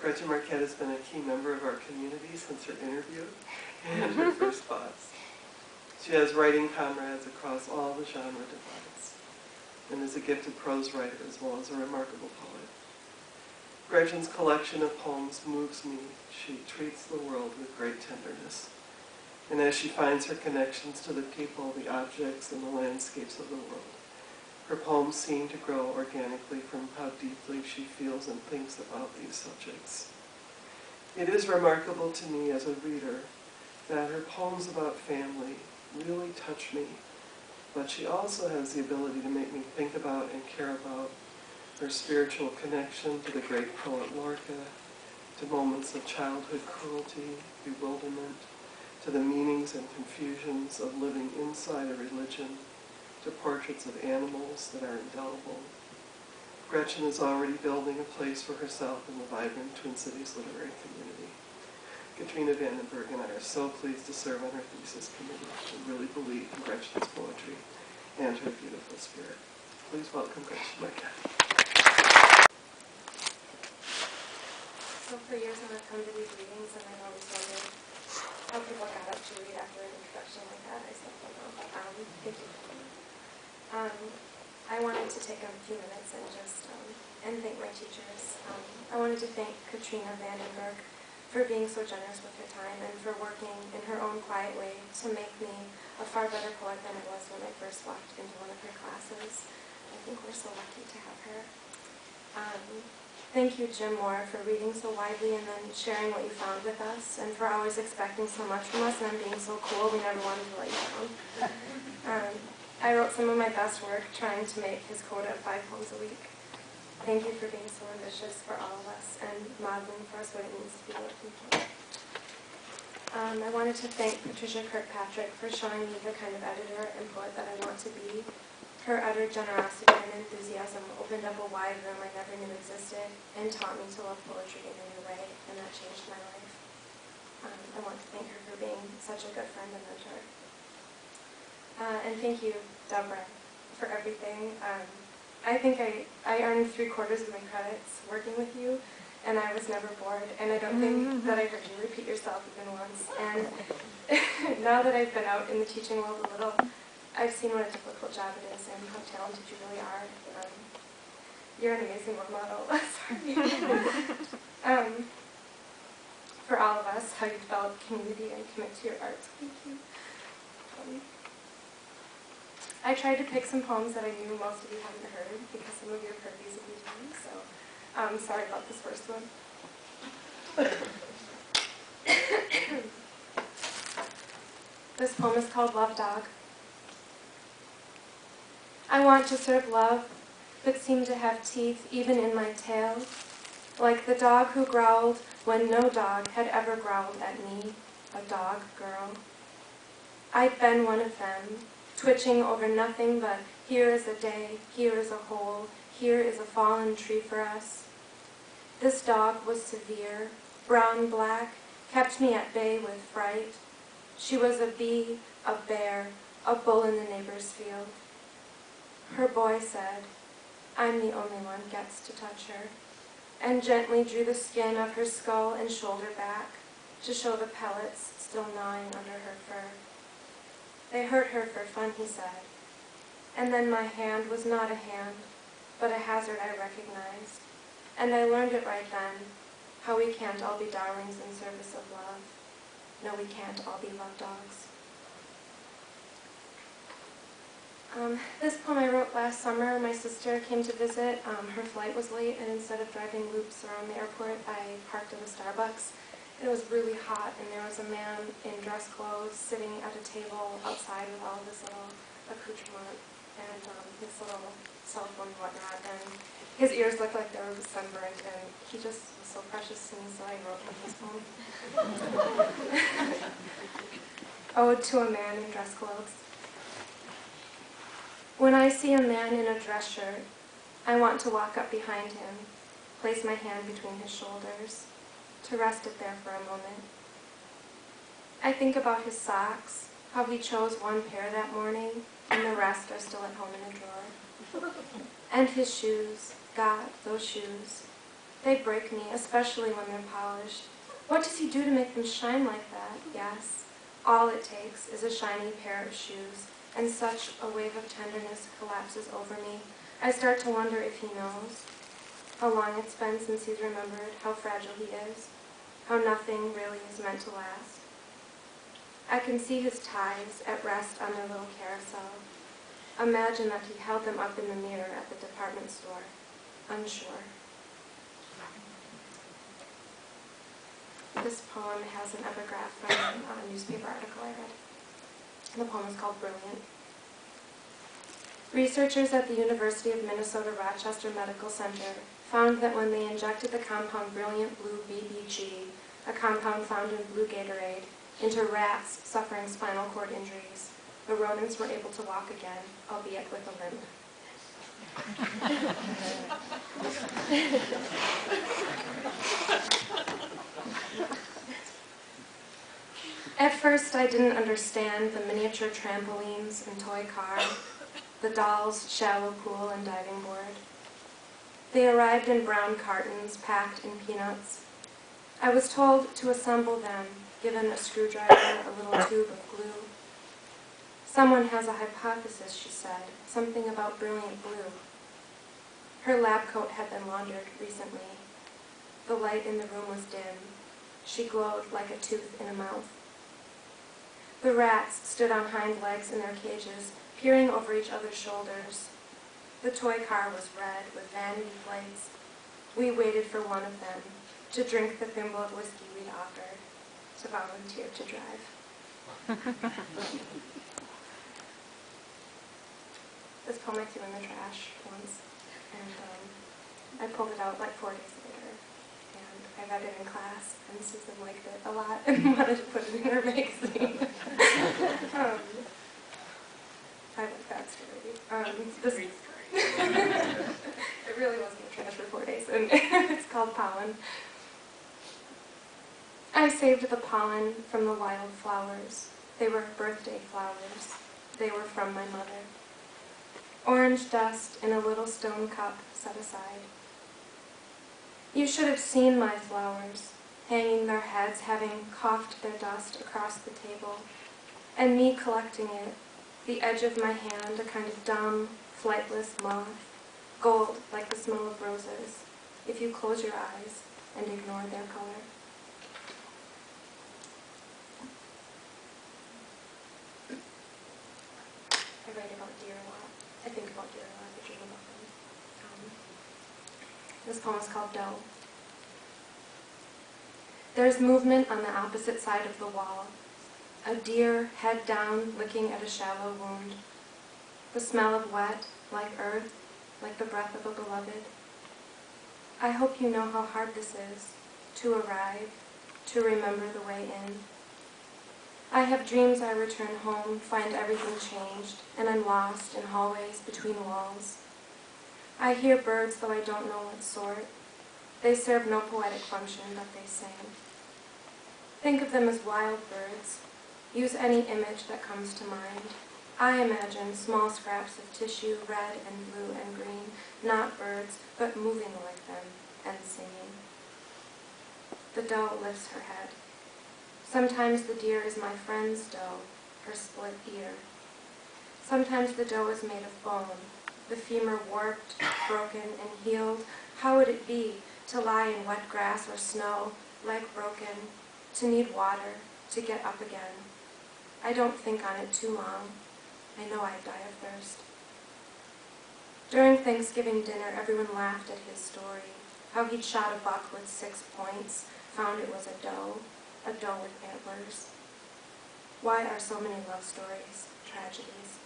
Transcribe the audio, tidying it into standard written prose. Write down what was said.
Gretchen Marquette has been a key member of our community since her interview and her first boss. She has writing comrades across all the genre divides and is a gifted prose writer as well as a remarkable poet. Gretchen's collection of poems moves me. She treats the world with great tenderness. And as she finds her connections to the people, the objects, and the landscapes of the world, her poems seem to grow organically from how deeply she feels and thinks about these subjects. It is remarkable to me as a reader that her poems about family really touch me, but she also has the ability to make me think about and care about her spiritual connection to the great poet Lorca, to moments of childhood cruelty, bewilderment, to the meanings and confusions of living inside a religion, to portraits of animals that are indelible. Gretchen is already building a place for herself in the vibrant Twin Cities literary community. Katrina Vandenberg and I are so pleased to serve on her thesis committee. We really believe in Gretchen's poetry and her beautiful spirit. Please welcome Gretchen Marquette. So for years when I've come to these readings and I've always wondered how people got up to read after an introduction like that. I still don't know. Thank you. I wanted to take a few minutes and just and thank my teachers. I wanted to thank Katrina Vandenberg for being so generous with her time and for working in her own quiet way to make me a far better poet than I was when I first walked into one of her classes. I think we're so lucky to have her. Thank you, Jim Moore, for reading so widely and then sharing what you found with us, and for always expecting so much from us and then being so cool we never wanted to let you down. I wrote some of my best work trying to make his quota of 5 poems a week. Thank you for being so ambitious for all of us and modeling for us what it means to be working. I wanted to thank Patricia Kirkpatrick for showing me the kind of editor and poet that I want to be. Her utter generosity and enthusiasm opened up a wide room I never knew existed and taught me to love poetry in a new way, and that changed my life. I want to thank her for being such a good friend and mentor. And thank you, Deborah, for everything. I think I earned 3/4 of my credits working with you, and I was never bored, and I don't think that I heard you repeat yourself even once. And now that I've been out in the teaching world a little, I've seen what a difficult job it is and how talented you really are. You're an amazing role model. Sorry. For all of us, how you develop community and commit to your art. Thank you. I tried to pick some poems that I knew most of you hadn't heard because some of you have heard these a few times, so sorry about this first one. This poem is called Love Dog. I want to serve love, but seem to have teeth even in my tail, like the dog who growled when no dog had ever growled at me, a dog girl. I'd been one of them, twitching over nothing but here is a day, here is a hole, here is a fallen tree for us. This dog was severe, brown-black, kept me at bay with fright. She was a bee, a bear, a bull in the neighbor's field. Her boy said, I'm the only one gets to touch her, and gently drew the skin of her skull and shoulder back to show the pellets still gnawing under her fur. They hurt her for fun, he said, and then my hand was not a hand, but a hazard I recognized, and I learned it right then, how we can't all be darlings in service of love. No, we can't all be love dogs. This poem I wrote last summer. My sister came to visit. Her flight was late, and instead of driving loops around the airport, I parked in a Starbucks. It was really hot, and there was a man in dress clothes sitting at a table outside with all of his little accoutrement and his little cell phone and whatnot. And his ears looked like they were sunburned, and he just was so precious to me, so I wrote him this poem. Ode to a Man in Dress Clothes. When I see a man in a dress shirt, I want to walk up behind him, place my hand between his shoulders, to rest it there for a moment. I think about his socks, how he chose one pair that morning, and the rest are still at home in a drawer. And his shoes, God, those shoes. They break me, especially when they're polished. What does he do to make them shine like that? Yes. All it takes is a shiny pair of shoes, and such a wave of tenderness collapses over me. I start to wonder if he knows how long it's been since he's remembered how fragile he is, how nothing really is meant to last. I can see his ties at rest on their little carousel. Imagine that he held them up in the mirror at the department store, unsure. This poem has an epigraph from a newspaper article I read. The poem is called Brilliant. Researchers at the University of Minnesota Rochester Medical Center found that when they injected the compound Brilliant Blue BBG, a compound found in blue Gatorade, into rats suffering spinal cord injuries, the rodents were able to walk again, albeit with a limp. At first, I didn't understand the miniature trampolines and toy car, the doll's shallow pool and diving board. They arrived in brown cartons packed in peanuts. I was told to assemble them, given a screwdriver, a little tube of glue. Someone has a hypothesis, she said, something about brilliant blue. Her lab coat had been laundered recently. The light in the room was dim. She glowed like a tooth in a mouth. The rats stood on hind legs in their cages, peering over each other's shoulders. The toy car was red with vanity plates. We waited for one of them to drink the thimble of whiskey we'd offered, to volunteer to drive. This poem I threw in the trash once, and I pulled it out like 4 days later, and I read it in class, and Susan liked it a lot and wanted to put it in her magazine. I like that story. It really was in the trash for 4 days, and it's called Pollen. I saved the pollen from the wild flowers. They were birthday flowers. They were from my mother. Orange dust in a little stone cup set aside. You should have seen my flowers, hanging their heads, having coughed their dust across the table, and me collecting it, the edge of my hand, a kind of dumb, flightless moth, gold like the smell of roses, if you close your eyes and ignore their color. I write about deer a lot. I think about deer a lot. I dream about them. This poem is called Doe. There's movement on the opposite side of the wall. A deer, head down, licking at a shallow wound. The smell of wet, like earth, like the breath of a beloved. I hope you know how hard this is, to arrive, to remember the way in. I have dreams I return home, find everything changed, and I'm lost in hallways between walls. I hear birds, though I don't know what sort. They serve no poetic function, but they sing. Think of them as wild birds. Use any image that comes to mind. I imagine small scraps of tissue, red and blue and green, not birds, but moving like them and singing. The doe lifts her head. Sometimes the deer is my friend's doe, her split ear. Sometimes the doe is made of bone, the femur warped, broken, and healed. How would it be to lie in wet grass or snow, leg broken, to need water, to get up again? I don't think on it too long. I know I'd die of thirst. During Thanksgiving dinner, everyone laughed at his story, how he'd shot a buck with 6 points, found it was a doe with antlers. Why are so many love stories tragedies?